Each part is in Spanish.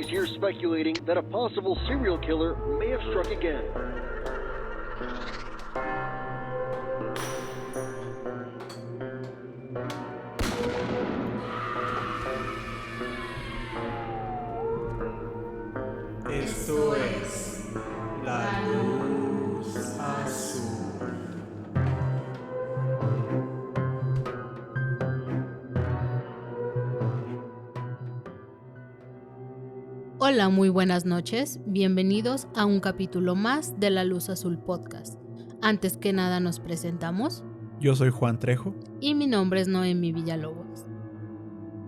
authorities here speculating that a possible serial killer may have struck again. Esto es La Luz Azul. Hola, muy buenas noches. Bienvenidos a un capítulo más de La Luz Azul Podcast. Antes que nada nos presentamos. Yo soy Juan Trejo. Y mi nombre es Noemi Villalobos.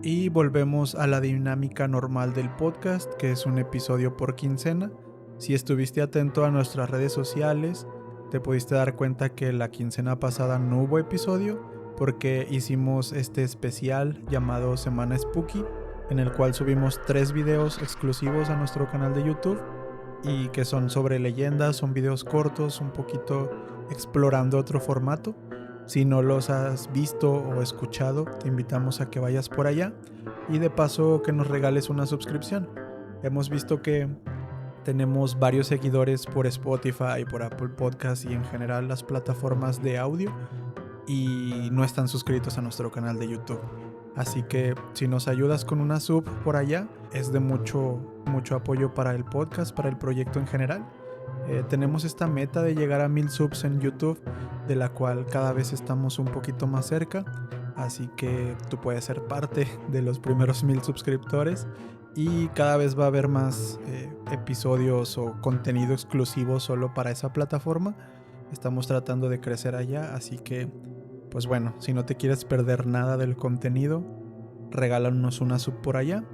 Y volvemos a la dinámica normal del podcast, que es un episodio por quincena. Si estuviste atento a nuestras redes sociales, te pudiste dar cuenta que la quincena pasada no hubo episodio porque hicimos este especial llamado Semana Spooky, en el cual subimos 3 videos exclusivos a nuestro canal de YouTube y que son sobre leyendas, son videos cortos, un poquito explorando otro formato. Si no los has visto o escuchado, te invitamos a que vayas por allá y de paso que nos regales una suscripción. Hemos visto que tenemos varios seguidores por Spotify, por Apple Podcast y en general las plataformas de audio y no están suscritos a nuestro canal de YouTube. Así que si nos ayudas con una sub por allá, es de mucho apoyo para el podcast, para el proyecto en general. Tenemos esta meta de llegar a 1000 subs en YouTube, de la cual cada vez estamos un poquito más cerca. Así que tú puedes ser parte de los primeros 1000 suscriptores y cada vez va a haber más episodios o contenido exclusivo solo para esa plataforma. Estamos tratando de crecer allá, así que pues bueno, si no te quieres perder nada del contenido, regálanos una sub por allá.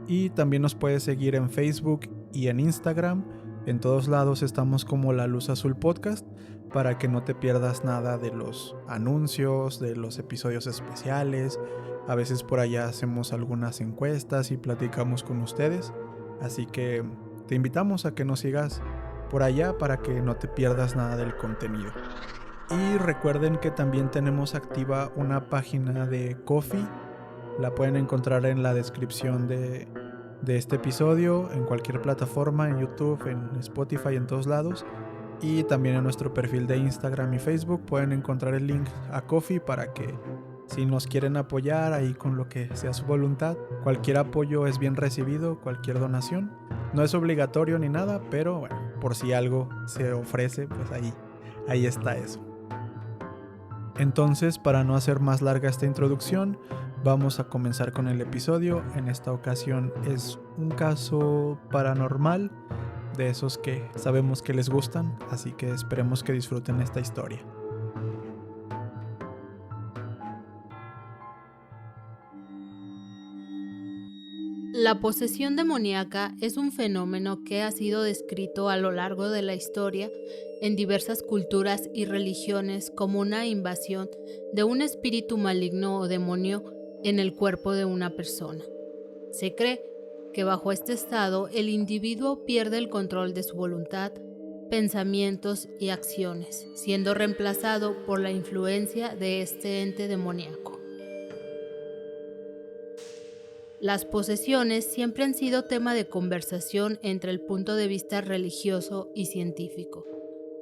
Y también nos puedes seguir en Facebook y en Instagram. En todos lados estamos como La Luz Azul Podcast, para que no te pierdas nada de los anuncios, de los episodios especiales. A veces por allá hacemos algunas encuestas y platicamos con ustedes. Así que te invitamos a que nos sigas por allá para que no te pierdas nada del contenido. Y recuerden que también tenemos activa una página de Ko-fi. La pueden encontrar en la descripción de este episodio, en cualquier plataforma, en YouTube, en Spotify, en todos lados. Y también en nuestro perfil de Instagram y Facebook pueden encontrar el link a Ko-fi para que si nos quieren apoyar ahí con lo que sea su voluntad. Cualquier apoyo es bien recibido, cualquier donación. No es obligatorio ni nada, pero bueno, por si algo se ofrece, pues ahí está eso. Entonces, para no hacer más larga esta introducción, vamos a comenzar con el episodio. En esta ocasión es un caso paranormal, de esos que sabemos que les gustan, así que esperemos que disfruten esta historia. La posesión demoníaca es un fenómeno que ha sido descrito a lo largo de la historia en diversas culturas y religiones como una invasión de un espíritu maligno o demonio en el cuerpo de una persona. Se cree que bajo este estado el individuo pierde el control de su voluntad, pensamientos y acciones, siendo reemplazado por la influencia de este ente demoníaco. Las posesiones siempre han sido tema de conversación entre el punto de vista religioso y científico.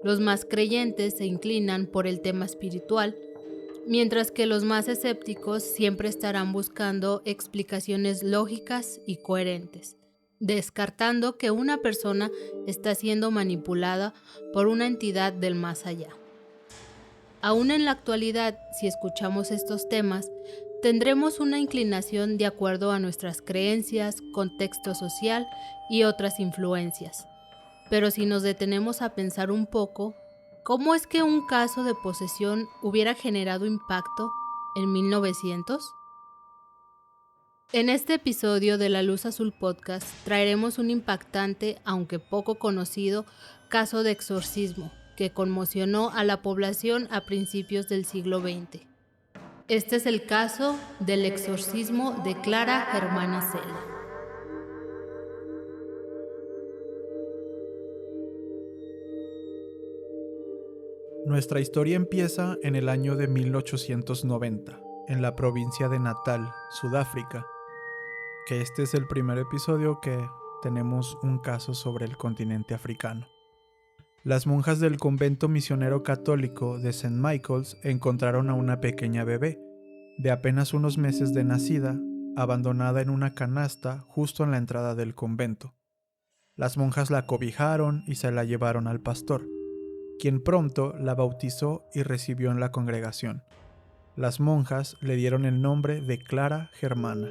Los más creyentes se inclinan por el tema espiritual, mientras que los más escépticos siempre estarán buscando explicaciones lógicas y coherentes, descartando que una persona está siendo manipulada por una entidad del más allá. Aún en la actualidad, si escuchamos estos temas, tendremos una inclinación de acuerdo a nuestras creencias, contexto social y otras influencias. Pero si nos detenemos a pensar un poco, ¿cómo es que un caso de posesión hubiera generado impacto en 1900? En este episodio de La Luz Azul Podcast traeremos un impactante, aunque poco conocido, caso de exorcismo que conmocionó a la población a principios del siglo XX. Este es el caso del exorcismo de Clara Germana Cela. Nuestra historia empieza en el año de 1890, en la provincia de Natal, Sudáfrica. Que este es el primer episodio que tenemos un caso sobre el continente africano. Las monjas del convento misionero católico de St. Michael's encontraron a una pequeña bebé, de apenas unos meses de nacida, abandonada en una canasta justo en la entrada del convento. Las monjas la cobijaron y se la llevaron al pastor, quien pronto la bautizó y recibió en la congregación. Las monjas le dieron el nombre de Clara Germana.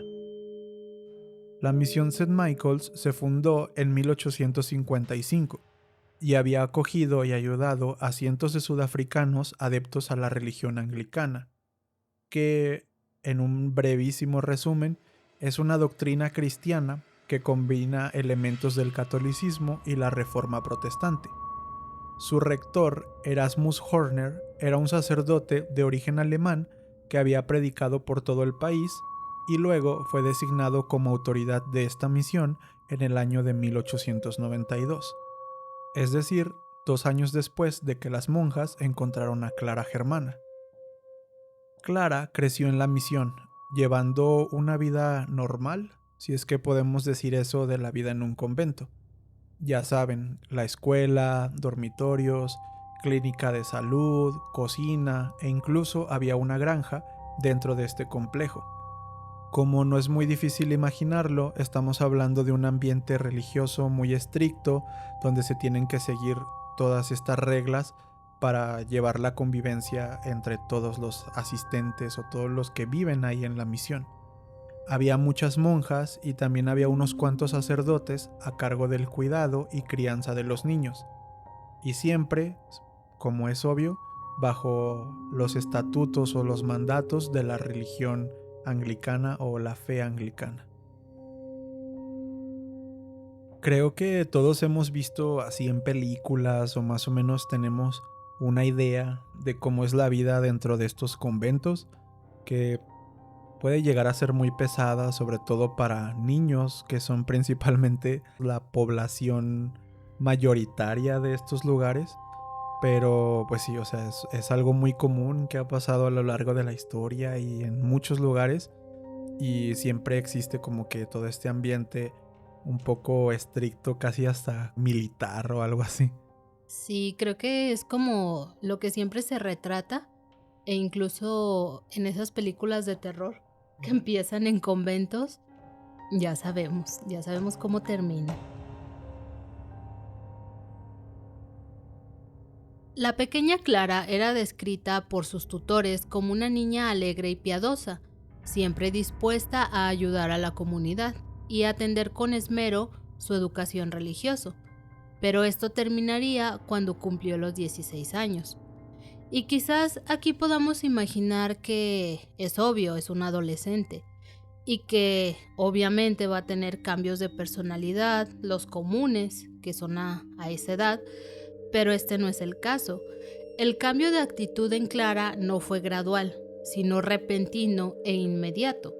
La misión St. Michael's se fundó en 1855 y había acogido y ayudado a cientos de sudafricanos adeptos a la religión anglicana, que, en un brevísimo resumen, es una doctrina cristiana que combina elementos del catolicismo y la reforma protestante. Su rector, Erasmus Horner, era un sacerdote de origen alemán que había predicado por todo el país y luego fue designado como autoridad de esta misión en el año de 1892. Es decir, 2 años después de que las monjas encontraron a Clara Germana. Clara creció en la misión, llevando una vida normal, si es que podemos decir eso de la vida en un convento. Ya saben, la escuela, dormitorios, clínica de salud, cocina e incluso había una granja dentro de este complejo. Como no es muy difícil imaginarlo, estamos hablando de un ambiente religioso muy estricto, donde se tienen que seguir todas estas reglas para llevar la convivencia entre todos los asistentes o todos los que viven ahí en la misión. Había muchas monjas y también había unos cuantos sacerdotes a cargo del cuidado y crianza de los niños. Y siempre, como es obvio, bajo los estatutos o los mandatos de la religión anglicana o la fe anglicana. Creo que todos hemos visto así en películas o más o menos tenemos una idea de cómo es la vida dentro de estos conventos, que puede llegar a ser muy pesada, sobre todo para niños, que son principalmente la población mayoritaria de estos lugares. Pero pues sí, o sea, es algo muy común que ha pasado a lo largo de la historia y en muchos lugares. Y siempre existe como que todo este ambiente un poco estricto, casi hasta militar o algo así. Sí, creo que es como lo que siempre se retrata, e incluso en esas películas de terror que empiezan en conventos, ya sabemos cómo termina. La pequeña Clara era descrita por sus tutores como una niña alegre y piadosa, siempre dispuesta a ayudar a la comunidad y atender con esmero su educación religiosa. Pero esto terminaría cuando cumplió los 16 años. Y quizás aquí podamos imaginar que es obvio, es un adolescente, y que obviamente va a tener cambios de personalidad, los comunes, que son a esa edad, pero este no es el caso. El cambio de actitud en Clara no fue gradual, sino repentino e inmediato.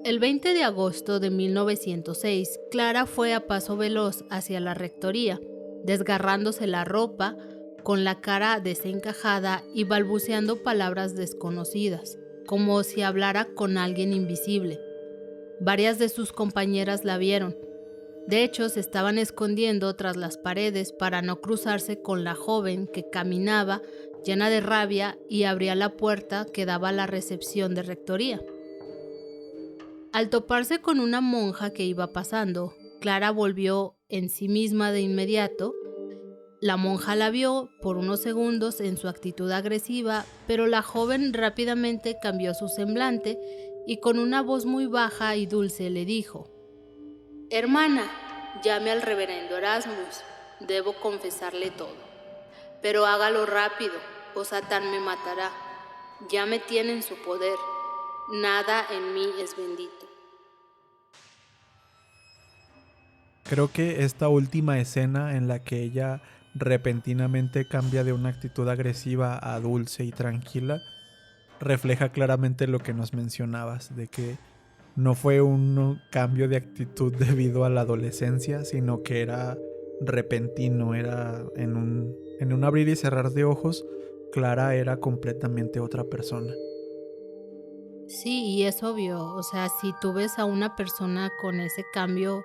El 20 de agosto de 1906, Clara fue a paso veloz hacia la rectoría, desgarrándose la ropa, con la cara desencajada y balbuceando palabras desconocidas, como si hablara con alguien invisible. Varias de sus compañeras la vieron. De hecho, se estaban escondiendo tras las paredes para no cruzarse con la joven que caminaba llena de rabia y abría la puerta que daba a la recepción de rectoría. Al toparse con una monja que iba pasando, Clara volvió en sí misma de inmediato. La monja la vio por unos segundos en su actitud agresiva, pero la joven rápidamente cambió su semblante y con una voz muy baja y dulce le dijo: «Hermana, llame al reverendo Erasmus, debo confesarle todo. Pero hágalo rápido, o Satán me matará. Ya me tiene en su poder. Nada en mí es bendito». Creo que esta última escena en la que ella repentinamente cambia de una actitud agresiva a dulce y tranquila refleja claramente lo que nos mencionabas, de que no fue un cambio de actitud debido a la adolescencia, sino que era repentino, era en un abrir y cerrar de ojos. Clara era completamente otra persona. Sí, y es obvio, o sea, si tú ves a una persona con ese cambio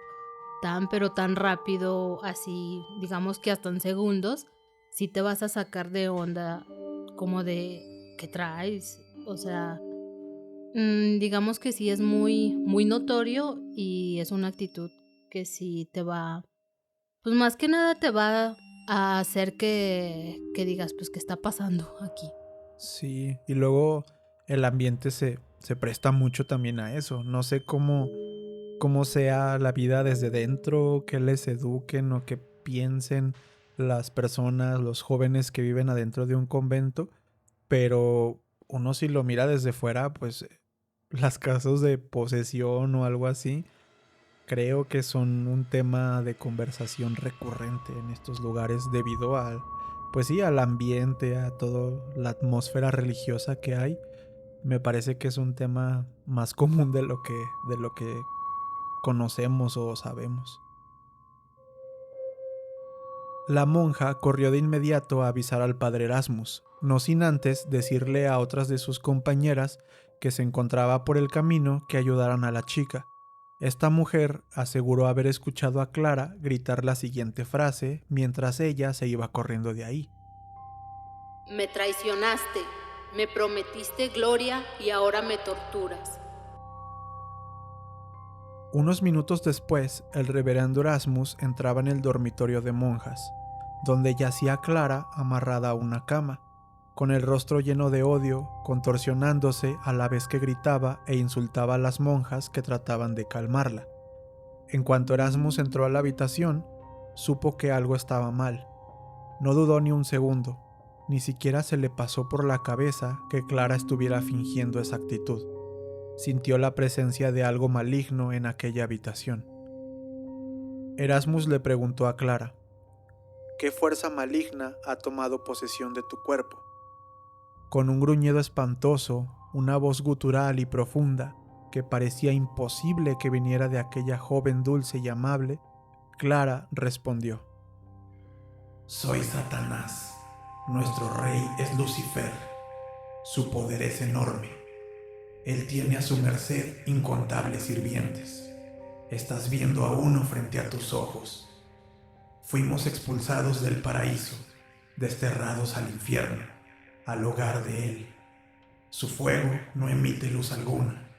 tan pero tan rápido, así digamos que hasta en segundos, sí te vas a sacar de onda como de ¿qué traes? O sea, digamos que sí es muy, muy notorio y es una actitud que sí te va, pues más que nada te va a hacer que digas, pues, ¿qué está pasando aquí? Sí, y luego el ambiente se presta mucho también a eso. No sé cómo sea la vida desde dentro, qué les eduquen o qué piensen las personas, los jóvenes que viven adentro de un convento, pero uno si lo mira desde fuera, pues las casos de posesión o algo así, creo que son un tema de conversación recurrente en estos lugares debido al, pues sí, al ambiente, a toda la atmósfera religiosa que hay. Me parece que es un tema más común de lo que conocemos o sabemos. La monja corrió de inmediato a avisar al padre Erasmus, no sin antes decirle a otras de sus compañeras que se encontraba por el camino que ayudaran a la chica. Esta mujer aseguró haber escuchado a Clara gritar la siguiente frase mientras ella se iba corriendo de ahí. Me traicionaste, me prometiste gloria y ahora me torturas. Unos minutos después, el reverendo Erasmus entraba en el dormitorio de monjas, donde yacía Clara amarrada a una cama, con el rostro lleno de odio, contorsionándose a la vez que gritaba e insultaba a las monjas que trataban de calmarla. En cuanto Erasmus entró a la habitación, supo que algo estaba mal. No dudó ni un segundo, ni siquiera se le pasó por la cabeza que Clara estuviera fingiendo esa actitud. Sintió la presencia de algo maligno en aquella habitación. Erasmus le preguntó a Clara, ¿qué fuerza maligna ha tomado posesión de tu cuerpo? Con un gruñido espantoso, una voz gutural y profunda, que parecía imposible que viniera de aquella joven dulce y amable, Clara respondió, Soy Satanás, nuestro rey es Lucifer, su poder es enorme. Él tiene a su merced incontables sirvientes. Estás viendo a uno frente a tus ojos. Fuimos expulsados del paraíso, desterrados al infierno, al hogar de él. Su fuego no emite luz alguna.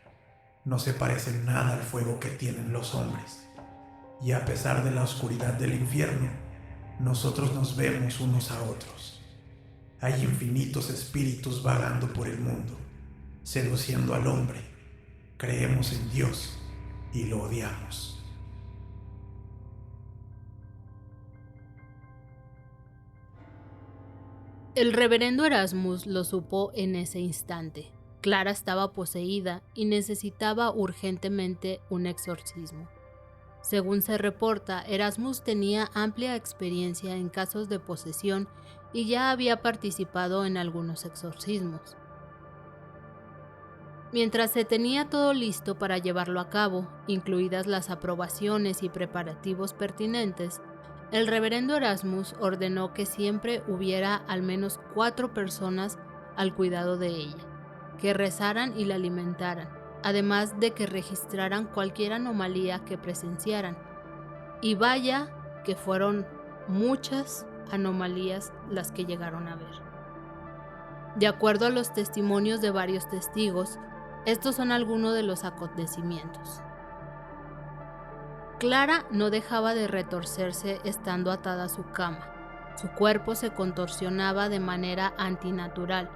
No se parece en nada al fuego que tienen los hombres. Y a pesar de la oscuridad del infierno, nosotros nos vemos unos a otros. Hay infinitos espíritus vagando por el mundo, seduciendo al hombre. Creemos en Dios y lo odiamos. El reverendo Erasmus lo supo en ese instante. Clara estaba poseída y necesitaba urgentemente un exorcismo. Según se reporta, Erasmus tenía amplia experiencia en casos de posesión y ya había participado en algunos exorcismos. Mientras se tenía todo listo para llevarlo a cabo, incluidas las aprobaciones y preparativos pertinentes, el reverendo Erasmus ordenó que siempre hubiera al menos 4 personas al cuidado de ella, que rezaran y la alimentaran, además de que registraran cualquier anomalía que presenciaran. Y vaya que fueron muchas anomalías las que llegaron a ver. De acuerdo a los testimonios de varios testigos, estos son algunos de los acontecimientos. Clara no dejaba de retorcerse estando atada a su cama. Su cuerpo se contorsionaba de manera antinatural,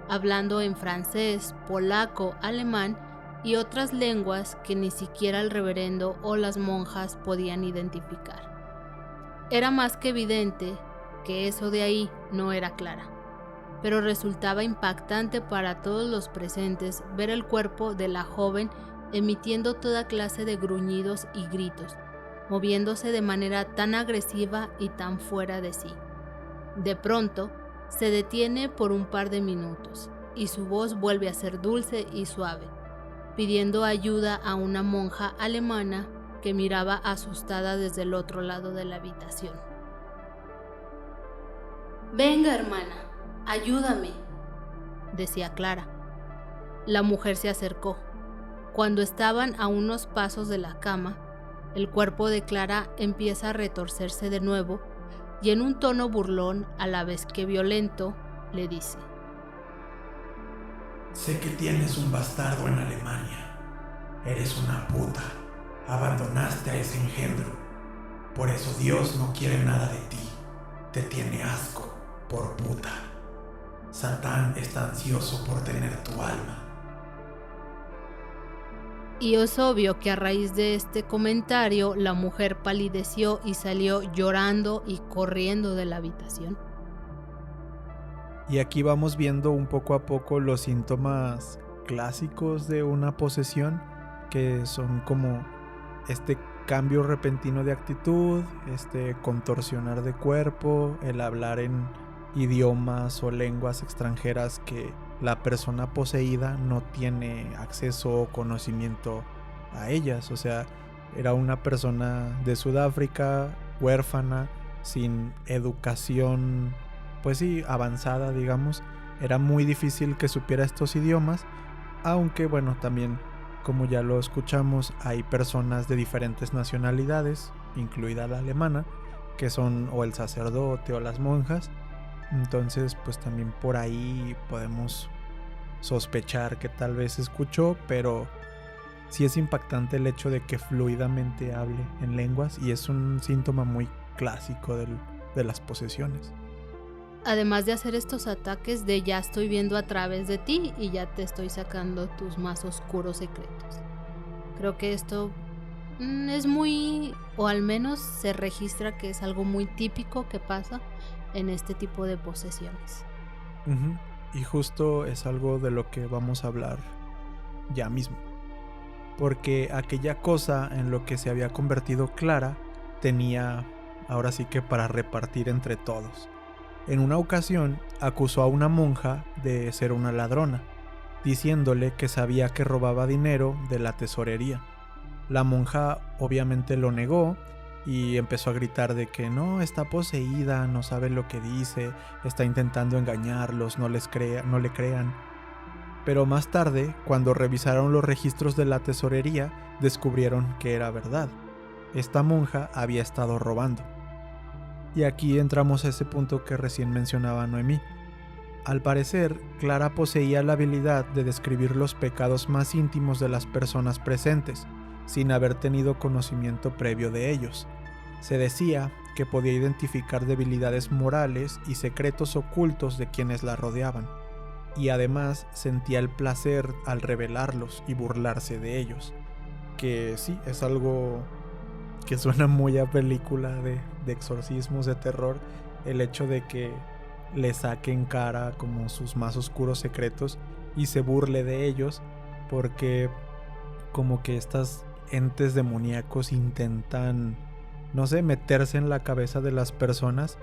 hablando en francés, polaco, alemán y otras lenguas que ni siquiera el reverendo o las monjas podían identificar. Era más que evidente que eso de ahí no era Clara, pero resultaba impactante para todos los presentes ver el cuerpo de la joven emitiendo toda clase de gruñidos y gritos, moviéndose de manera tan agresiva y tan fuera de sí. De pronto, se detiene por un par de minutos y su voz vuelve a ser dulce y suave, pidiendo ayuda a una monja alemana que miraba asustada desde el otro lado de la habitación. «Venga, hermana, ayúdame», decía Clara. La mujer se acercó. Cuando estaban a unos pasos de la cama, El cuerpo de Clara empieza a retorcerse de nuevo y en un tono burlón a la vez que violento le dice: Sé que tienes un bastardo en Alemania. Eres una puta. Abandonaste a ese engendro. Por eso Dios no quiere nada de ti. Te tiene asco, por puta. Satán está ansioso por tener tu alma. Y es obvio que a raíz de este comentario la mujer palideció y salió llorando y corriendo de la habitación. Y aquí vamos viendo un poco a poco los síntomas clásicos de una posesión, que son como este cambio repentino de actitud, este contorsionar de cuerpo, el hablar en idiomas o lenguas extranjeras que la persona poseída no tiene acceso o conocimiento a ellas. O sea, era una persona de Sudáfrica, huérfana, sin educación, pues sí, avanzada, digamos. Era muy difícil que supiera estos idiomas, aunque bueno, también, como ya lo escuchamos, hay personas de diferentes nacionalidades, incluida la alemana, que son o el sacerdote o las monjas. Entonces, pues también por ahí podemos sospechar que tal vez escuchó, pero sí es impactante el hecho de que fluidamente hable en lenguas, y es un síntoma muy clásico de las posesiones. Además de hacer estos ataques de ya estoy viendo a través de ti y ya te estoy sacando tus más oscuros secretos. Creo que esto es muy, o al menos se registra que es algo muy típico que pasa en este tipo de posesiones. Y justo es algo de lo que vamos a hablar ya mismo. Porque aquella cosa en lo que se había convertido Clara tenía ahora sí que para repartir entre todos. En una ocasión acusó a una monja de ser una ladrona, diciéndole que sabía que robaba dinero de la tesorería. La monja obviamente lo negó y empezó a gritar de que no, está poseída, no sabe lo que dice, está intentando engañarlos, no le crean. Pero más tarde, cuando revisaron los registros de la tesorería, descubrieron que era verdad. Esta monja había estado robando. Y aquí entramos a ese punto que recién mencionaba Noemí. Al parecer, Clara poseía la habilidad de describir los pecados más íntimos de las personas presentes, sin haber tenido conocimiento previo de ellos. Se decía que podía identificar debilidades morales y secretos ocultos de quienes la rodeaban, y además sentía el placer al revelarlos y burlarse de ellos, que sí, es algo que suena muy a película de exorcismos de terror, el hecho de que le saque en cara como sus más oscuros secretos y se burle de ellos, porque como que estas entes demoníacos intentan, no sé, meterse en la cabeza de las personas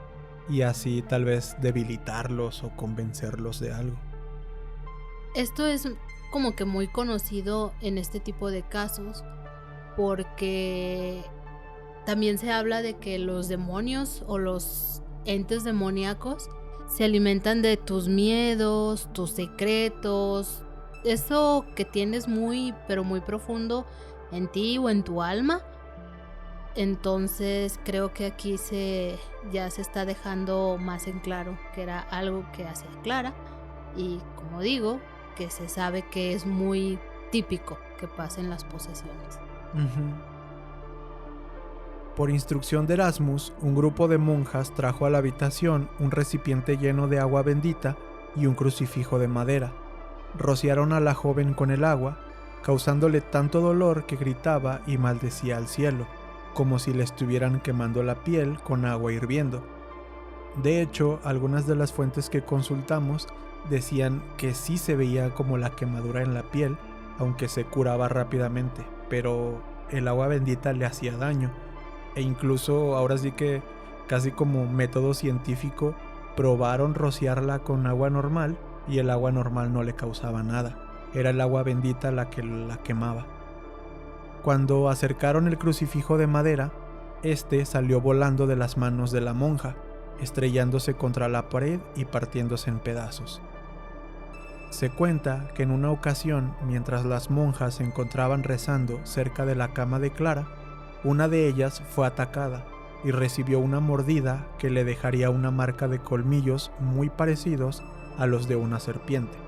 y así tal vez debilitarlos o convencerlos de algo. Esto es como que muy conocido en este tipo de casos, porque también se habla de que los demonios o los entes demoníacos se alimentan de tus miedos, tus secretos, eso que tienes muy, pero muy profundo en ti o en tu alma. Entonces creo que aquí ya se está dejando más en claro que era algo que hacía Clara, y como digo, que se sabe que es muy típico que pasen las posesiones. Por instrucción de Erasmus, un grupo de monjas trajo a la habitación un recipiente lleno de agua bendita y un crucifijo de madera. Rociaron a la joven con el agua, causándole tanto dolor que gritaba y maldecía al cielo, como si le estuvieran quemando la piel con agua hirviendo. De hecho, algunas de las fuentes que consultamos decían que sí se veía como la quemadura en la piel, aunque se curaba rápidamente, pero el agua bendita le hacía daño. E incluso ahora sí que casi como método científico probaron rociarla con agua normal y el agua normal no le causaba nada. Era el agua bendita la que la quemaba. Cuando acercaron el crucifijo de madera, este salió volando de las manos de la monja, estrellándose contra la pared y partiéndose en pedazos. Se cuenta que en una ocasión, mientras las monjas se encontraban rezando cerca de la cama de Clara, Una de ellas fue atacada y recibió una mordida que le dejaría una marca de colmillos muy parecidos a los de una serpiente.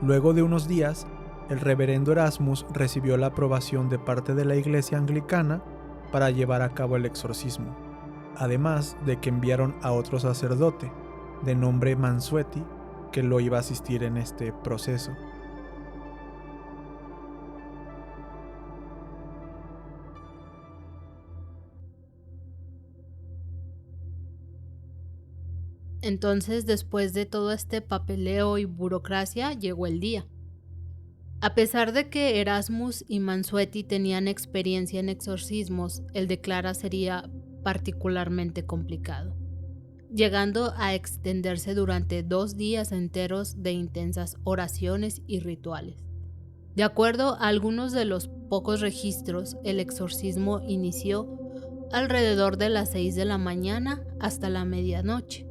Luego de unos días, el reverendo Erasmus recibió la aprobación de parte de la iglesia anglicana para llevar a cabo el exorcismo, además de que enviaron a otro sacerdote, de nombre Mansueti, que lo iba a asistir en este proceso. Entonces, después de todo este papeleo y burocracia, llegó el día. A pesar de que Erasmus y Mansueti tenían experiencia en exorcismos, el de Clara sería particularmente complicado, llegando a extenderse durante 2 días enteros de intensas oraciones y rituales. De acuerdo a algunos de los pocos registros, el exorcismo inició alrededor de las 6 de la mañana hasta la medianoche,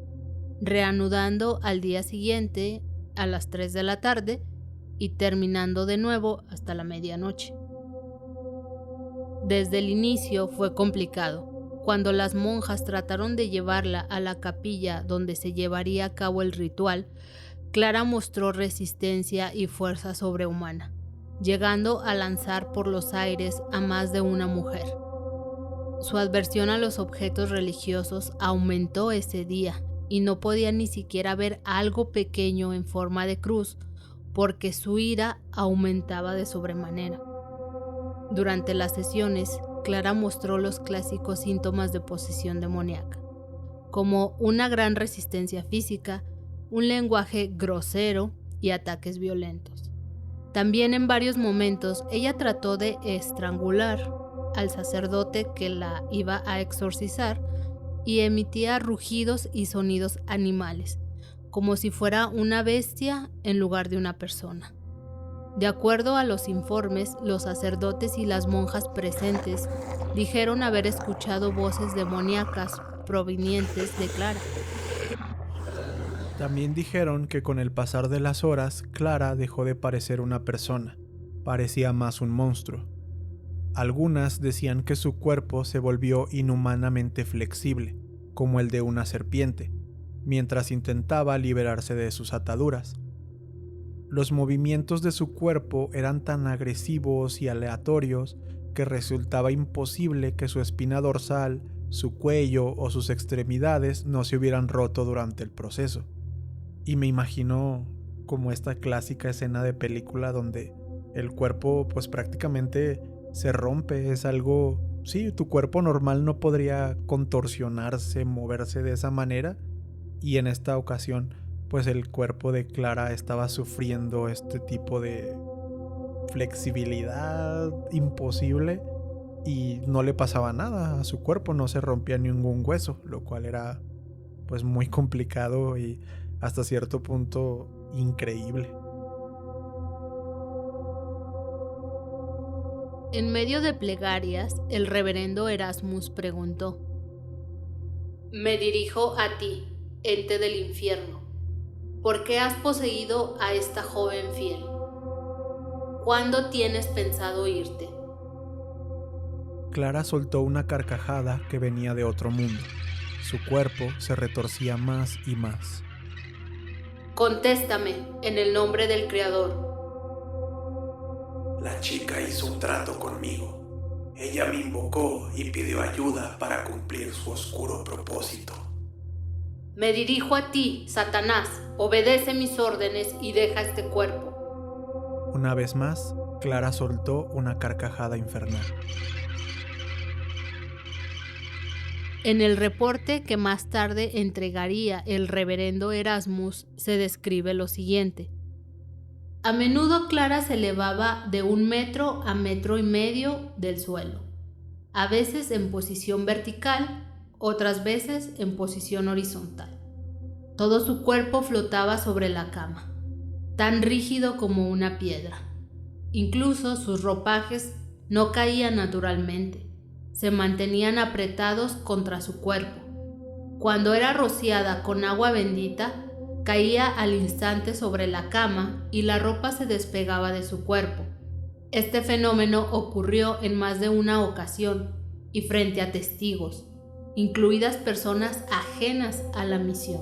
reanudando al día siguiente a las 3 de la tarde y terminando de nuevo hasta la medianoche. Desde el inicio fue complicado. Cuando las monjas trataron de llevarla a la capilla donde se llevaría a cabo el ritual, Clara mostró resistencia y fuerza sobrehumana, llegando a lanzar por los aires a más de una mujer. Su aversión a los objetos religiosos aumentó ese día y no podía ni siquiera ver algo pequeño en forma de cruz porque su ira aumentaba de sobremanera. Durante las sesiones, Clara mostró los clásicos síntomas de posesión demoníaca, como una gran resistencia física, un lenguaje grosero y ataques violentos. También en varios momentos ella trató de estrangular al sacerdote que la iba a exorcizar y emitía rugidos y sonidos animales, como si fuera una bestia en lugar de una persona. De acuerdo a los informes, los sacerdotes y las monjas presentes dijeron haber escuchado voces demoníacas provenientes de Clara. También dijeron que con el pasar de las horas, Clara dejó de parecer una persona, parecía más un monstruo. Algunas decían que su cuerpo se volvió inhumanamente flexible, como el de una serpiente, mientras intentaba liberarse de sus ataduras. Los movimientos de su cuerpo eran tan agresivos y aleatorios que resultaba imposible que su espina dorsal, su cuello o sus extremidades no se hubieran roto durante el proceso. Y me imagino como esta clásica escena de película donde el cuerpo pues prácticamente se rompe, es algo, sí, tu cuerpo normal no podría contorsionarse, moverse de esa manera, y en esta ocasión pues el cuerpo de Clara estaba sufriendo este tipo de flexibilidad imposible y no le pasaba nada a su cuerpo, no se rompía ningún hueso, lo cual era pues muy complicado y hasta cierto punto increíble. En medio de plegarias, el reverendo Erasmus preguntó: «Me dirijo a ti, ente del infierno. ¿Por qué has poseído a esta joven fiel? ¿Cuándo tienes pensado irte?» Clara soltó una carcajada que venía de otro mundo. Su cuerpo se retorcía más y más. «Contéstame, en el nombre del Creador». La chica hizo un trato conmigo. Ella me invocó y pidió ayuda para cumplir su oscuro propósito. «Me dirijo a ti, Satanás. Obedece mis órdenes y deja este cuerpo». Una vez más, Clara soltó una carcajada infernal. En el reporte que más tarde entregaría el reverendo Erasmus se describe lo siguiente: a menudo Clara se elevaba de 1 metro a 1,5 metros del suelo, a veces en posición vertical, otras veces en posición horizontal. Todo su cuerpo flotaba sobre la cama, tan rígido como una piedra. Incluso sus ropajes no caían naturalmente, se mantenían apretados contra su cuerpo. Cuando era rociada con agua bendita, caía al instante sobre la cama y la ropa se despegaba de su cuerpo. Este fenómeno ocurrió en más de una ocasión y frente a testigos, incluidas personas ajenas a la misión.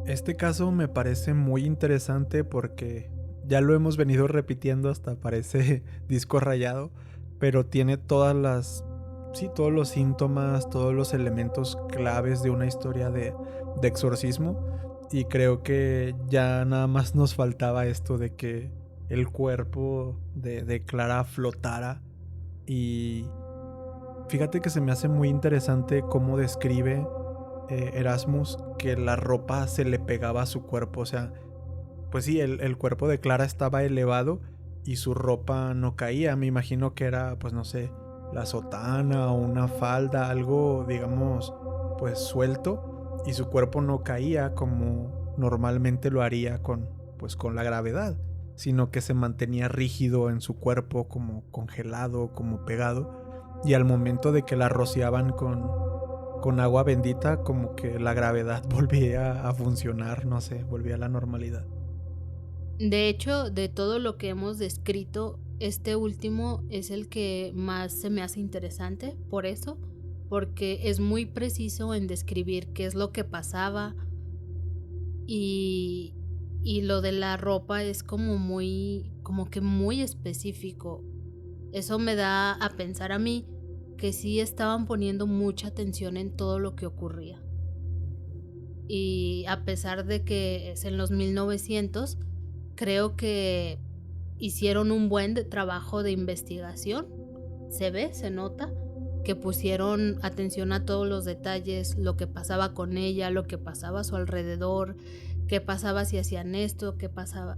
Este caso me parece muy interesante porque ya lo hemos venido repitiendo, hasta parece disco rayado, pero tiene todos los síntomas, todos los elementos claves de una historia de exorcismo, y creo que ya nada más nos faltaba esto de que el cuerpo de Clara flotara. Y fíjate que se me hace muy interesante cómo describe Erasmus que la ropa se le pegaba a su cuerpo. O sea, pues sí, el cuerpo de Clara estaba elevado y su ropa no caía. Me imagino que era, pues no sé, la sotana o una falda, algo, digamos, pues suelto, y su cuerpo no caía como normalmente lo haría con la gravedad, sino que se mantenía rígido en su cuerpo, como congelado, como pegado, y al momento de que la rociaban con agua bendita, como que la gravedad volvía a funcionar, no sé, volvía a la normalidad. De hecho, de todo lo que hemos descrito, este último es el que más se me hace interesante, porque es muy preciso en describir qué es lo que pasaba, y lo de la ropa es como que muy específico. Eso me da a pensar a mí que sí estaban poniendo mucha atención en todo lo que ocurría. Y a pesar de que es en los 1900, creo que hicieron un buen trabajo de investigación. Se nota que pusieron atención a todos los detalles, lo que pasaba con ella, lo que pasaba a su alrededor, qué pasaba si hacían esto, qué pasaba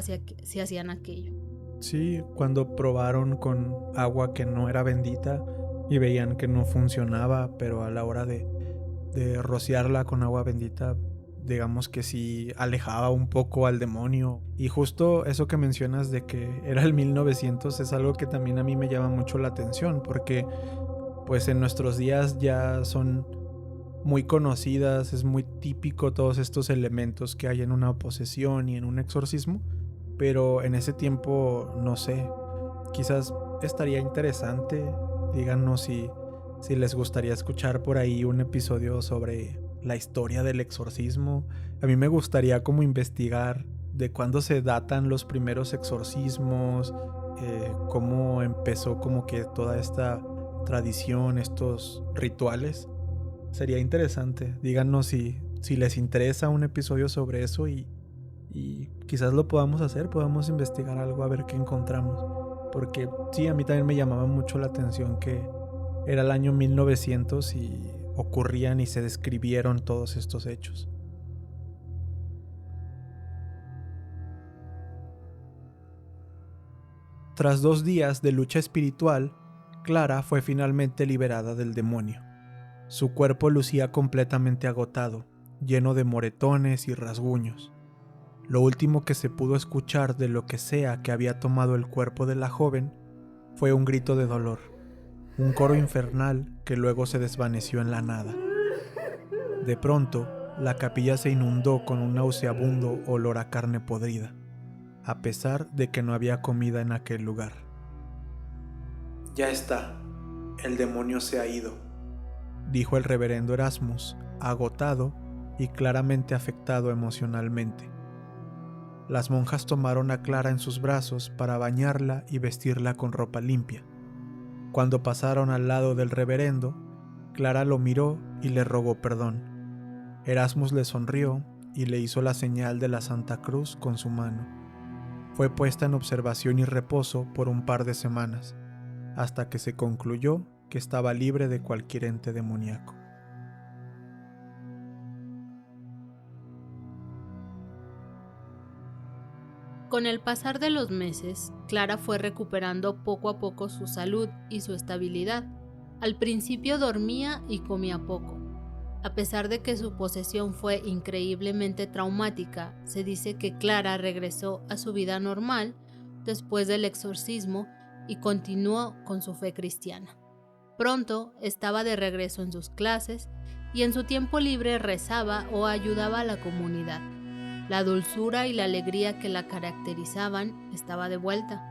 si hacían aquello. Sí, cuando probaron con agua que no era bendita y veían que no funcionaba, pero a la hora de rociarla con agua bendita, digamos que sí alejaba un poco al demonio. Y justo eso que mencionas de que era el 1900 es algo que también a mí me llama mucho la atención, porque pues en nuestros días ya son muy conocidas, es muy típico todos estos elementos que hay en una posesión y en un exorcismo, pero en ese tiempo, no sé, quizás estaría interesante. Díganos si les gustaría escuchar por ahí un episodio sobre la historia del exorcismo. A mí me gustaría como investigar de cuándo se datan los primeros exorcismos, cómo empezó como que toda esta tradición, estos rituales. Sería interesante. Díganos si les interesa un episodio sobre eso, y quizás lo podamos hacer, podamos investigar algo a ver qué encontramos. Porque sí, a mí también me llamaba mucho la atención que era el año 1900 y ocurrían y se describieron todos estos hechos. Tras 2 días de lucha espiritual, Clara fue finalmente liberada del demonio. Su cuerpo lucía completamente agotado, lleno de moretones y rasguños. Lo último que se pudo escuchar de lo que sea que había tomado el cuerpo de la joven fue un grito de dolor, un coro infernal que luego se desvaneció en la nada. De pronto, la capilla se inundó con un nauseabundo olor a carne podrida, a pesar de que no había comida en aquel lugar. Ya está, el demonio se ha ido, dijo el reverendo Erasmus, agotado y claramente afectado emocionalmente. Las monjas tomaron a Clara en sus brazos para bañarla y vestirla con ropa limpia. Cuando pasaron al lado del reverendo, Clara lo miró y le rogó perdón. Erasmus le sonrió y le hizo la señal de la Santa Cruz con su mano. Fue puesta en observación y reposo por un par de semanas, hasta que se concluyó que estaba libre de cualquier ente demoníaco. Con el pasar de los meses, Clara fue recuperando poco a poco su salud y su estabilidad. Al principio dormía y comía poco. A pesar de que su posesión fue increíblemente traumática, se dice que Clara regresó a su vida normal después del exorcismo y continuó con su fe cristiana. Pronto estaba de regreso en sus clases y en su tiempo libre rezaba o ayudaba a la comunidad. La dulzura y la alegría que la caracterizaban estaba de vuelta.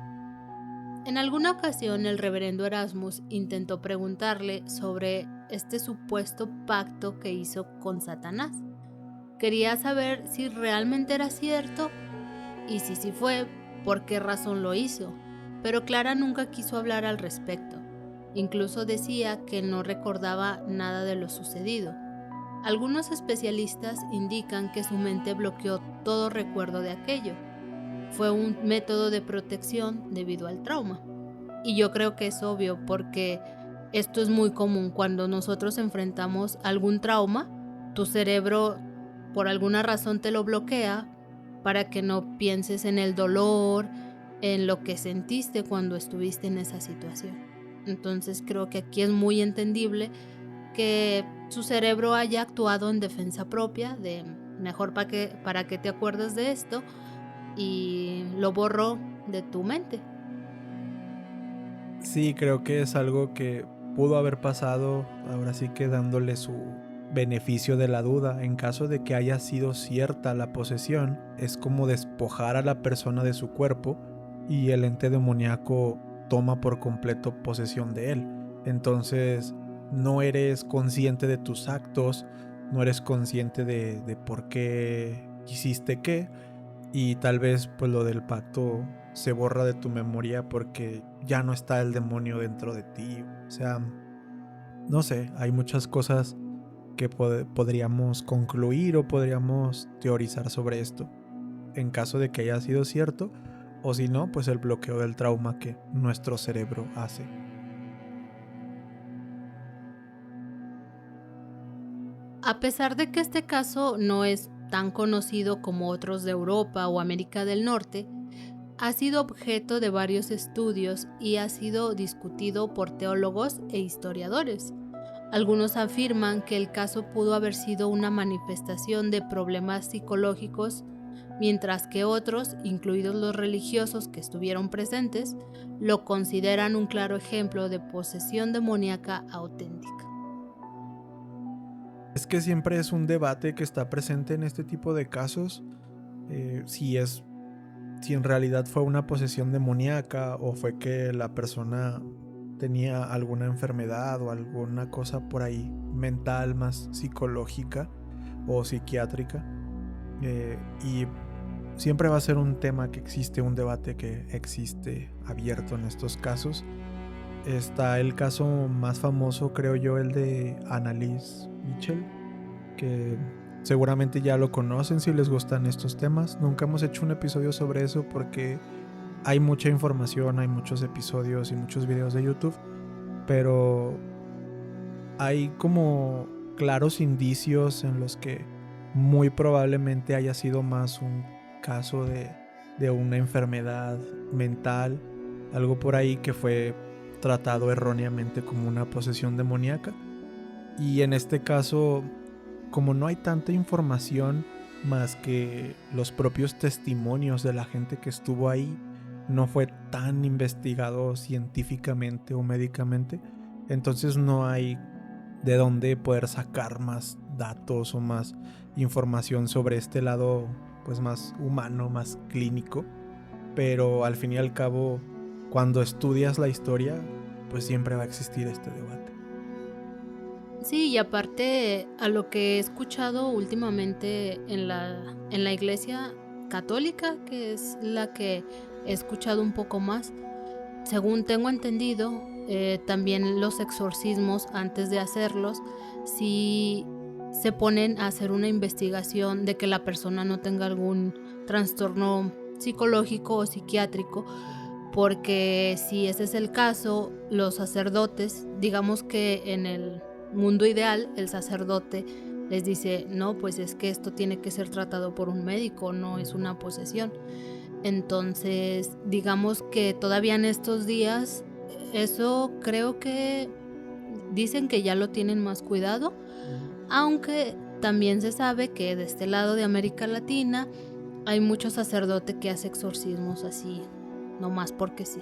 En alguna ocasión el reverendo Erasmus intentó preguntarle sobre este supuesto pacto que hizo con Satanás. Quería saber si realmente era cierto y si sí fue, por qué razón lo hizo, pero Clara nunca quiso hablar al respecto. Incluso decía que no recordaba nada de lo sucedido. Algunos especialistas indican que su mente bloqueó todo recuerdo de aquello. Fue un método de protección debido al trauma. Y yo creo que es obvio porque esto es muy común cuando nosotros enfrentamos algún trauma, tu cerebro por alguna razón te lo bloquea para que no pienses en el dolor, en lo que sentiste cuando estuviste en esa situación. Entonces creo que aquí es muy entendible que su cerebro haya actuado en defensa propia, de mejor para que te acuerdes de esto, y lo borró de tu mente. Sí, creo que es algo que pudo haber pasado, ahora sí que dándole su beneficio de la duda. En caso de que haya sido cierta la posesión, es como despojar a la persona de su cuerpo y el ente demoníaco toma por completo posesión de él. Entonces no eres consciente de tus actos, no eres consciente de por qué hiciste qué, y tal vez pues lo del pacto se borra de tu memoria porque ya no está el demonio dentro de ti. O sea, no sé, hay muchas cosas que podríamos concluir o podríamos teorizar sobre esto, en caso de que haya sido cierto, o si no, pues el bloqueo del trauma que nuestro cerebro hace. A pesar de que este caso no es tan conocido como otros de Europa o América del Norte, ha sido objeto de varios estudios y ha sido discutido por teólogos e historiadores. Algunos afirman que el caso pudo haber sido una manifestación de problemas psicológicos, mientras que otros, incluidos los religiosos que estuvieron presentes, lo consideran un claro ejemplo de posesión demoníaca auténtica. Es que siempre es un debate que está presente en este tipo de casos, si en realidad fue una posesión demoníaca o fue que la persona tenía alguna enfermedad o alguna cosa por ahí mental, más psicológica o psiquiátrica, y siempre va a ser un tema que existe, un debate que existe abierto en estos casos. Está el caso más famoso, creo yo, el de Annalise Michel, que seguramente ya lo conocen si les gustan estos temas. Nunca hemos hecho un episodio sobre eso porque hay mucha información, hay muchos episodios y muchos videos de YouTube, pero hay como claros indicios en los que muy probablemente haya sido más un caso de una enfermedad mental, algo por ahí que fue tratado erróneamente como una posesión demoníaca. Y en este caso, como no hay tanta información más que los propios testimonios de la gente que estuvo ahí, no fue tan investigado científicamente o médicamente, entonces no hay de dónde poder sacar más datos o más información sobre este lado pues más humano, más clínico. Pero al fin y al cabo, cuando estudias la historia, pues siempre va a existir este debate. Sí, y aparte a lo que he escuchado últimamente en la iglesia católica, que es la que he escuchado un poco más, según tengo entendido, también los exorcismos, antes de hacerlos, sí se ponen a hacer una investigación de que la persona no tenga algún trastorno psicológico o psiquiátrico, porque si ese es el caso, los sacerdotes, digamos que en el mundo ideal, el sacerdote les dice, no, pues es que esto tiene que ser tratado por un médico, no es una posesión. Entonces, digamos que todavía en estos días, eso creo que dicen que ya lo tienen más cuidado, aunque también se sabe que de este lado de América Latina hay mucho sacerdote que hace exorcismos así, nomás porque sí.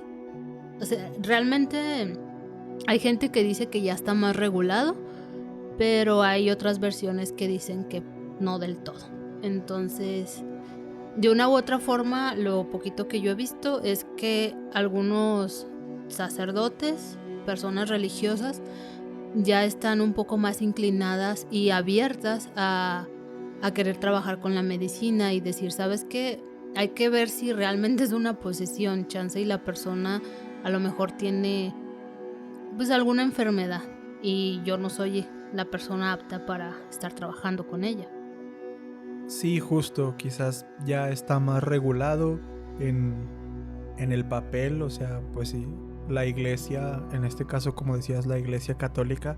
O sea, realmente hay gente que dice que ya está más regulado, pero hay otras versiones que dicen que no del todo. Entonces, de una u otra forma, lo poquito que yo he visto es que algunos sacerdotes, personas religiosas, ya están un poco más inclinadas y abiertas a querer trabajar con la medicina y decir, ¿sabes qué? Hay que ver si realmente es una posesión, chance y la persona a lo mejor tiene pues alguna enfermedad y yo no soy la persona apta para estar trabajando con ella. Sí, justo, quizás ya está más regulado en el papel, o sea, pues sí, la iglesia, en este caso como decías, la iglesia católica,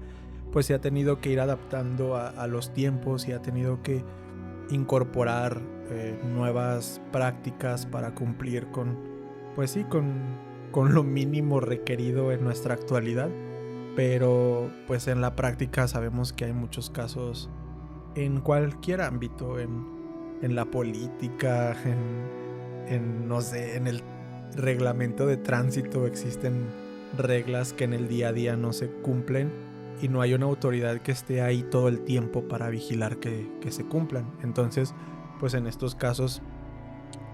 pues se ha tenido que ir adaptando a los tiempos y ha tenido que incorporar nuevas prácticas para cumplir con, pues sí, con lo mínimo requerido en nuestra actualidad, pero pues en la práctica sabemos que hay muchos casos en cualquier ámbito, en la política, en no sé, en el reglamento de tránsito existen reglas que en el día a día no se cumplen y no hay una autoridad que esté ahí todo el tiempo para vigilar que se cumplan. Entonces, pues en estos casos,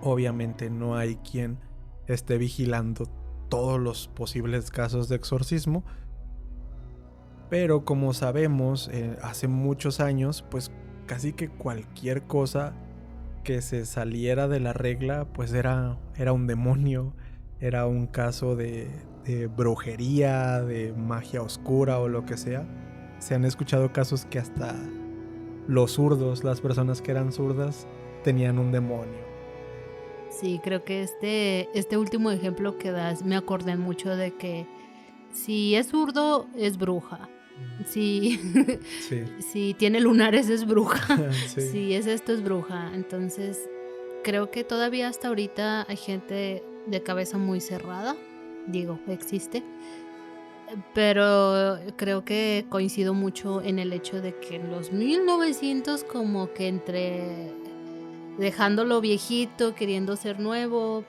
obviamente no hay quien esté vigilando todos los posibles casos de exorcismo, pero como sabemos, hace muchos años, pues casi que cualquier cosa que se saliera de la regla, pues era un demonio, era un caso de brujería, de magia oscura o lo que sea. Se han escuchado casos que hasta los zurdos, las personas que eran zurdas, tenían un demonio. Sí, creo que este último ejemplo que das me acordé mucho de que si es zurdo es bruja. Si, Sí. si tiene lunares es bruja. Sí. Si es esto es bruja. Entonces creo que todavía hasta ahorita hay gente de cabeza muy cerrada. Digo, existe. Pero creo que coincido mucho en el hecho de que en los 1900 como que entre dejándolo viejito, queriendo ser nuevo,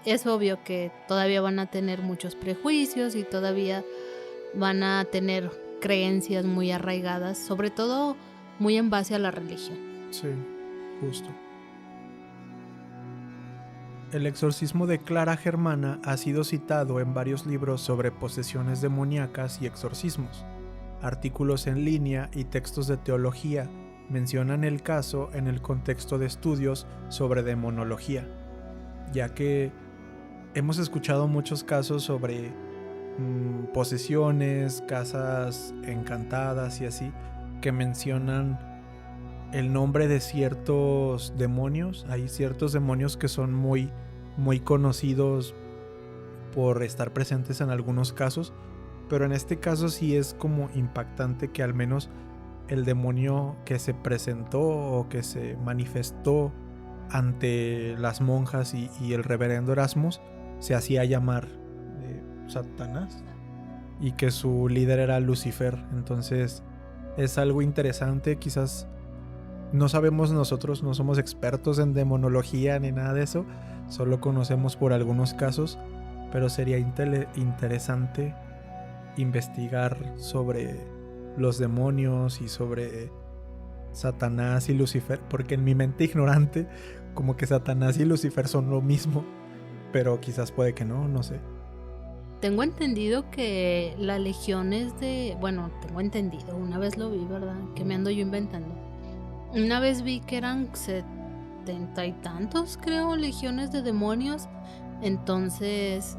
es obvio que todavía van a tener muchos prejuicios y todavía van a tener creencias muy arraigadas, sobre todo muy en base a la religión. Sí, justo. El exorcismo de Clara Germana ha sido citado en varios libros sobre posesiones demoníacas y exorcismos. Artículos en línea y textos de teología mencionan el caso en el contexto de estudios sobre demonología, ya que hemos escuchado muchos casos sobre posesiones, casas encantadas y así, que mencionan el nombre de ciertos demonios. Hay ciertos demonios que son muy, muy conocidos por estar presentes en algunos casos, pero en este caso sí es como impactante que al menos el demonio que se presentó o que se manifestó ante las monjas y el reverendo Erasmus se hacía llamar Satanás y que su líder era Lucifer. Entonces es algo interesante. Quizás no sabemos, nosotros no somos expertos en demonología ni nada de eso, solo conocemos por algunos casos, pero sería interesante investigar sobre los demonios y sobre Satanás y Lucifer, porque en mi mente ignorante como que Satanás y Lucifer son lo mismo, pero quizás puede que no sé. Tengo entendido que la legión es de... Bueno, tengo entendido, una vez lo vi, ¿verdad? Que me ando yo inventando. Una vez vi que eran 70 y tantos, creo, legiones de demonios. Entonces,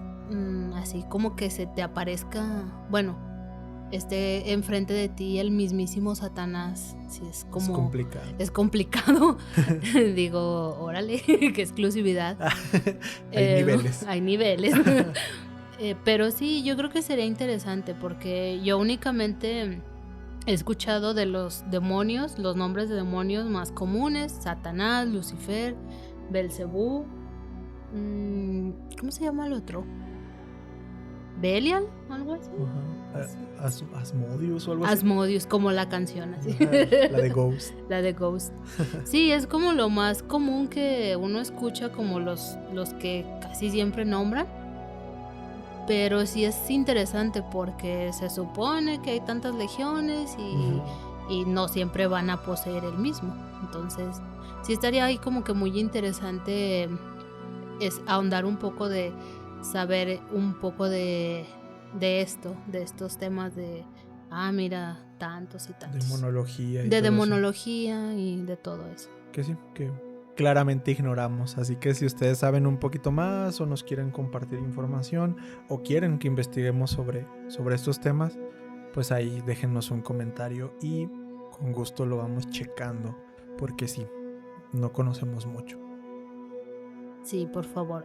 así como que se te aparezca, bueno, enfrente de ti el mismísimo Satanás. Sí, es como... Es complicado. Es complicado. Digo, órale, qué exclusividad. Hay niveles. Hay niveles. Pero sí, yo creo que sería interesante porque yo únicamente he escuchado de los demonios, los nombres de demonios más comunes: Satanás, Lucifer, Belcebú, ¿cómo se llama el otro? ¿Belial? ¿Algo así? Asmodeus o algo así. Asmodeus, como la canción así. La de Ghost. La de Ghost. Sí, es como lo más común que uno escucha, como los que casi siempre nombran. Pero sí es interesante porque se supone que hay tantas legiones y no siempre van a poseer el mismo. Entonces sí estaría ahí como que muy interesante es ahondar un poco de saber un poco de estos temas de mira, tantos y tantos. Demonología. De demonología y de todo eso. Que sí, que claramente ignoramos. Así que si ustedes saben un poquito más o nos quieren compartir información o quieren que investiguemos sobre estos temas, pues ahí déjennos un comentario y con gusto lo vamos checando. Porque sí, no conocemos mucho. Sí, por favor.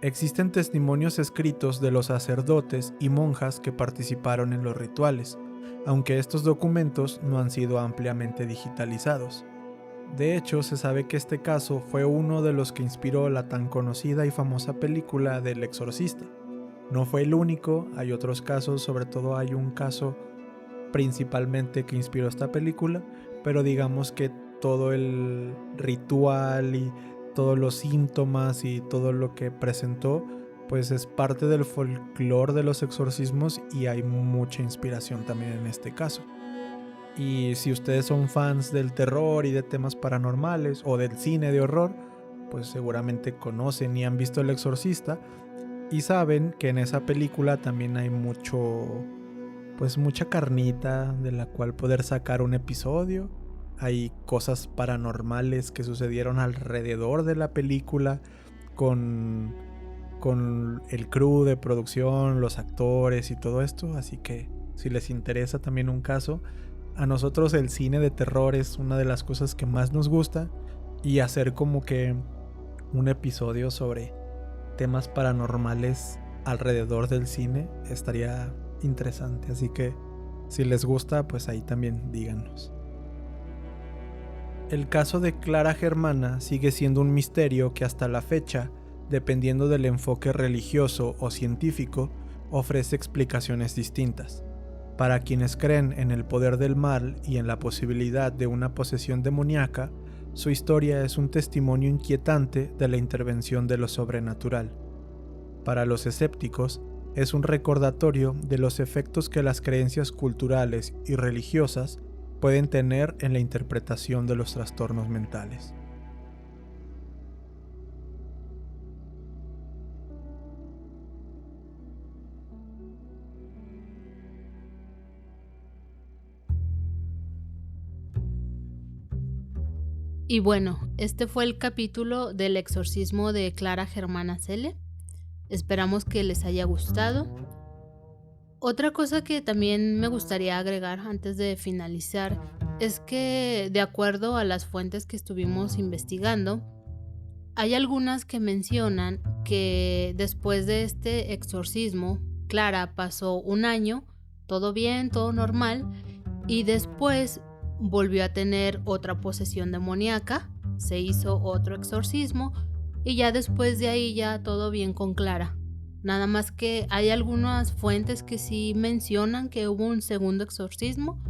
Existen testimonios escritos de los sacerdotes y monjas que participaron en los rituales, aunque estos documentos no han sido ampliamente digitalizados. De hecho, se sabe que este caso fue uno de los que inspiró la tan conocida y famosa película del Exorcista. No fue el único, hay otros casos, sobre todo hay un caso principalmente que inspiró esta película, pero digamos que todo el ritual y todos los síntomas y todo lo que presentó, pues es parte del folclore de los exorcismos y hay mucha inspiración también en este caso. Y si ustedes son fans del terror y de temas paranormales o del cine de horror, pues seguramente conocen y han visto El Exorcista y saben que en esa película también hay mucha carnita de la cual poder sacar un episodio. Hay cosas paranormales que sucedieron alrededor de la película con el crew de producción, los actores y todo esto. Así que si les interesa también un caso, a nosotros el cine de terror es una de las cosas que más nos gusta, y hacer como que un episodio sobre temas paranormales alrededor del cine estaría interesante. Así que si les gusta, pues ahí también díganos. El caso de Clara Germana sigue siendo un misterio que hasta la fecha, dependiendo del enfoque religioso o científico, ofrece explicaciones distintas. Para quienes creen en el poder del mal y en la posibilidad de una posesión demoníaca, su historia es un testimonio inquietante de la intervención de lo sobrenatural. Para los escépticos, es un recordatorio de los efectos que las creencias culturales y religiosas pueden tener en la interpretación de los trastornos mentales. Y bueno, este fue el capítulo del exorcismo de Clara Germana Celle. Esperamos que les haya gustado. Otra cosa que también me gustaría agregar antes de finalizar es que, de acuerdo a las fuentes que estuvimos investigando, hay algunas que mencionan que después de este exorcismo, Clara pasó un año, todo bien, todo normal, y después volvió a tener otra posesión demoníaca, se hizo otro exorcismo, y ya después de ahí ya todo bien con Clara. Nada más que hay algunas fuentes que sí mencionan que hubo un segundo exorcismo,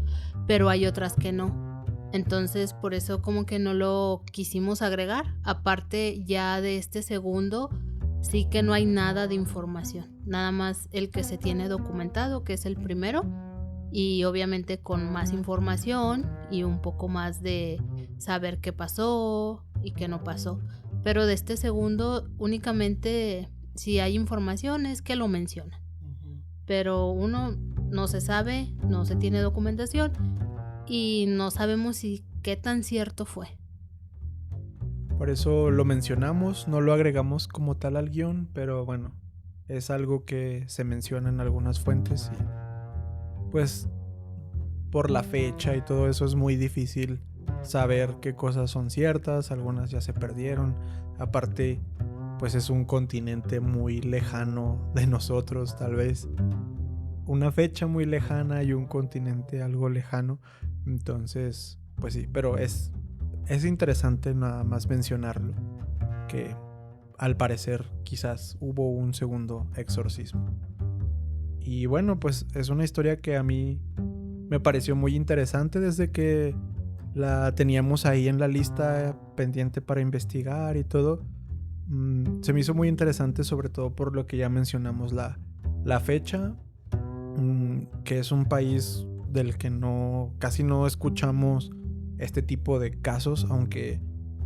pero hay otras que no. Entonces por eso como que no lo quisimos agregar. Aparte ya de este segundo, sí que no hay nada de información. Nada más el que se tiene documentado, que es el primero. Y obviamente con más información y un poco más de saber qué pasó y qué no pasó. Pero de este segundo únicamente si hay información es que lo menciona. Pero uno no se sabe, no se tiene documentación y no sabemos si qué tan cierto fue. Por eso lo mencionamos, no lo agregamos como tal al guión, pero bueno, es algo que se menciona en algunas fuentes y pues por la fecha y todo eso es muy difícil saber qué cosas son ciertas, algunas ya se perdieron. Aparte, pues es un continente muy lejano de nosotros, tal vez una fecha muy lejana y un continente algo lejano. Entonces, pues sí, pero es interesante nada más mencionarlo, que al parecer quizás hubo un segundo exorcismo. Y bueno, pues es una historia que a mí me pareció muy interesante desde que la teníamos ahí en la lista pendiente para investigar y todo. Se me hizo muy interesante, sobre todo por lo que ya mencionamos, la fecha. que es un país del que casi no escuchamos este tipo de casos, aunque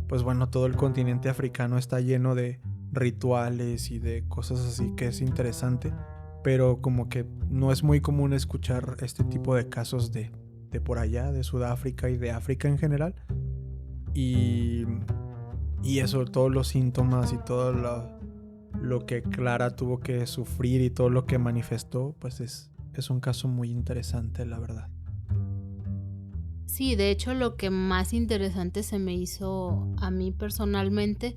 pues bueno, todo el continente africano está lleno de rituales y de cosas así que es interesante, pero como que no es muy común escuchar este tipo de casos de por allá, de Sudáfrica y de África en general. Y eso, todos los síntomas y todo lo que Clara tuvo que sufrir y todo lo que manifestó, pues es un caso muy interesante, la verdad. Sí, de hecho lo que más interesante se me hizo a mí personalmente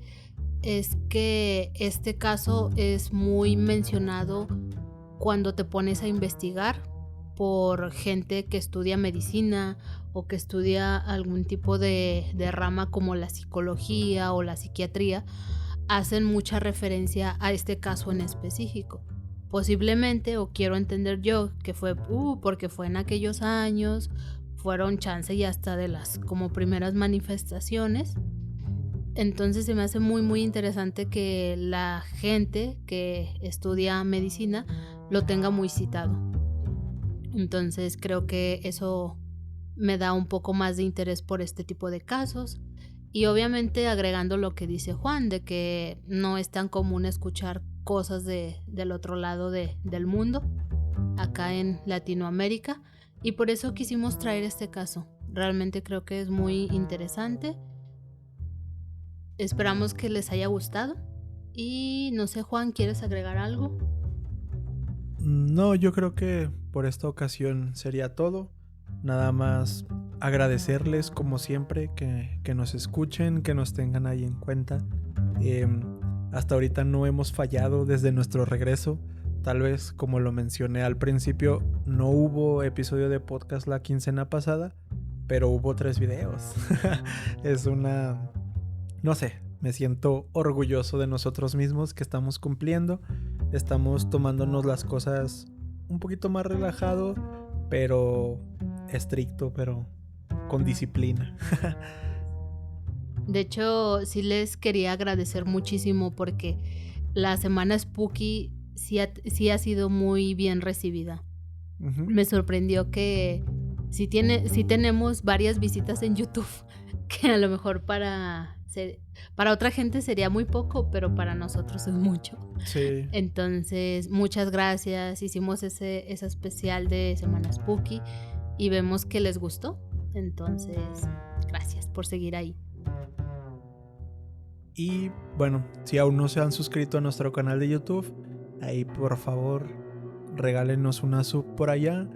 es que este caso es muy mencionado cuando te pones a investigar por gente que estudia medicina o que estudia algún tipo de rama como la psicología o la psiquiatría. Hacen mucha referencia a este caso en específico. Posiblemente, o quiero entender yo, que fue porque fue en aquellos años, fueron chance y hasta de las como primeras manifestaciones. Entonces se me hace muy muy interesante que la gente que estudia medicina lo tenga muy citado. Entonces creo que eso me da un poco más de interés por este tipo de casos. Y obviamente agregando lo que dice Juan, de que no es tan común escuchar cosas del otro lado del mundo, acá en Latinoamérica. Y por eso quisimos traer este caso. Realmente creo que es muy interesante. Esperamos que les haya gustado. Y no sé, Juan, ¿quieres agregar algo? No, yo creo que por esta ocasión sería todo. Nada más agradecerles como siempre que nos escuchen, que nos tengan ahí en cuenta. Hasta ahorita no hemos fallado desde nuestro regreso. Tal vez, como lo mencioné al principio, no hubo episodio de podcast la quincena pasada, pero hubo 3 videos. No sé, me siento orgulloso de nosotros mismos que estamos cumpliendo. Estamos tomándonos las cosas un poquito más relajado, pero estricto, pero con disciplina. De hecho, sí les quería agradecer muchísimo porque la semana Spooky sí ha sido muy bien recibida. Uh-huh. Me sorprendió que sí tenemos varias visitas en YouTube, que a lo mejor para otra gente sería muy poco, pero para nosotros es mucho. Sí. Entonces, muchas gracias. Hicimos ese especial de Semana Spooky y vemos que les gustó. Entonces, gracias por seguir ahí. Y bueno, si aún no se han suscrito a nuestro canal de YouTube, ahí por favor regálenos una sub por allá.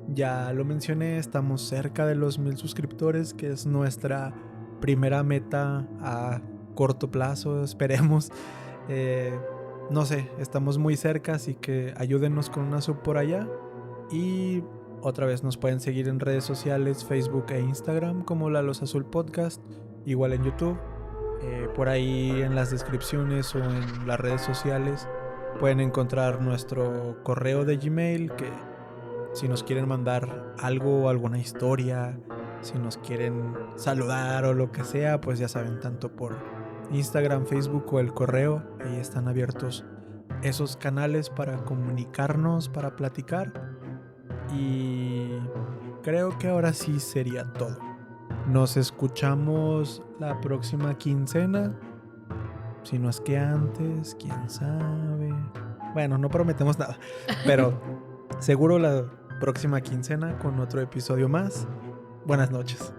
Ya lo mencioné, estamos cerca de los 1000 suscriptores, que es nuestra primera meta a corto plazo, esperemos. No sé, estamos muy cerca, así que ayúdenos con una sub por allá. Y otra vez nos pueden seguir en redes sociales, Facebook e Instagram como La Loza Azul Podcast, igual en YouTube. Por ahí en las descripciones o en las redes sociales pueden encontrar nuestro correo de Gmail, que si nos quieren mandar algo, alguna historia, si nos quieren saludar o lo que sea, pues ya saben, tanto por Instagram, Facebook o el correo, ahí están abiertos esos canales para comunicarnos, para platicar. Y creo que ahora sí sería todo. Nos escuchamos la próxima quincena. Si no es que antes, quién sabe. Bueno, no prometemos nada, pero seguro la próxima quincena con otro episodio más. Buenas noches.